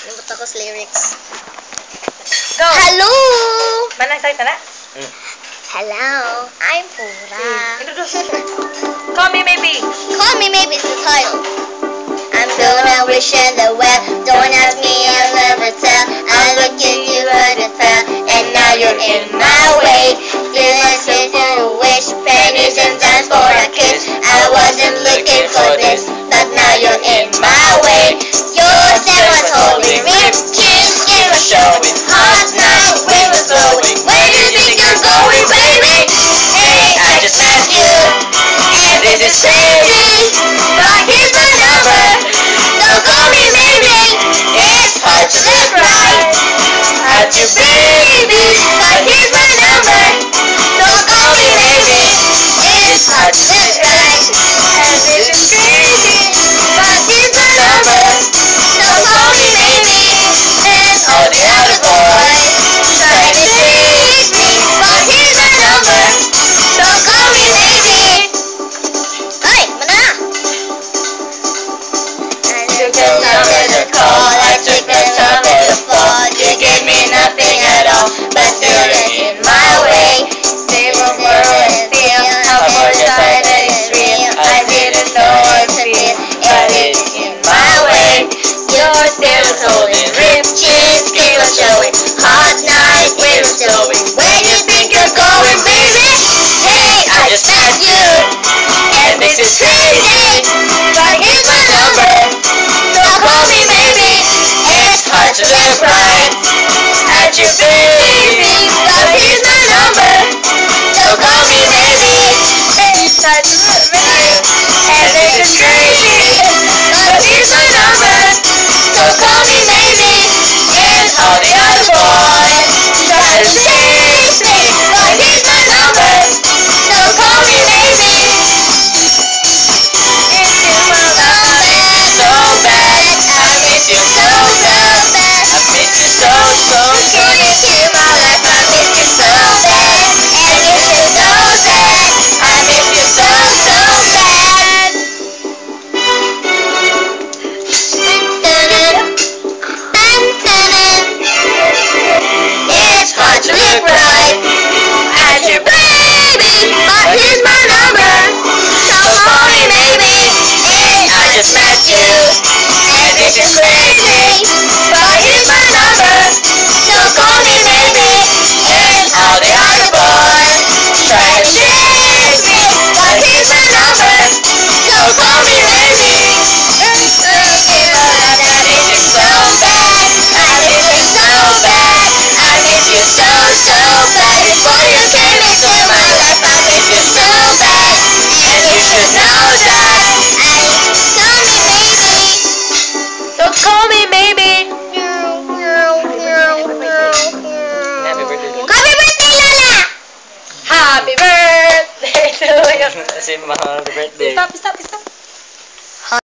Nabot ako sa lyrics. Go! Hello! Manang salita na? Hello, I'm Pura. Call me maybe. Call me maybe is the title. I'm gonna wish you the well. Don't ask me, I'll never tell. I look at you and it fell, and now you're in my way. Feel like for a wish, pennies and dimes for a kiss. I wasn't looking for this, but now you're in my way. Your step was holding, ripped jeans, you were showing. Hot night, wind was blowing. Where do you think you're going, baby? Hey, I just met you, and this is crazy. But here's my number. Don't call me maybe. It's hard to look right at you, baby. But here's my number. Don't call me maybe. It's hard to look right, and this is crazy. But here's my number. Don't call me maybe. And all the other boys try to take me. But here's my number. Don't call me maybe. Hey, mana? I took the time of the call. I took the time of the fall. You gave me nothing at all, but still you're in my way. Stay from where I feel. How more time that is real. I didn't know what to feel, but it's in my way. Your stare was holding, ripped jeans, skin was showing. Hot night, wind was blowing. Where do you think you're going, baby? Hey, I just met you, and this is crazy. But here's my number. Don't call me maybe. It's hard to look right at you, baby. But here's my number. Don't call me maybe. It's hard to look right, and this is crazy. But here's my number. Don't call me maybe. And all the other boys try to chase me. But here's my number. Don't call me maybe. It's you, my love, so bad. I miss you so bad. I miss you so good into my life. I miss you so bad. And you should know that I miss you so bad. It's hard to look right at you, baby. But here's my number. Don't call me maybe. Hey, I just met you, and this is crazy. But here's my number. Don't call me maybe. And all the other boys try to chase me. But here's my number. Don't call me maybe. So bad. Before you came into my life, I miss you so bad. And you should know that. Don't call me maybe. Happy birthday. Happy birthday, Lola! Happy birthday to you. Kasi happy birthday. Stop.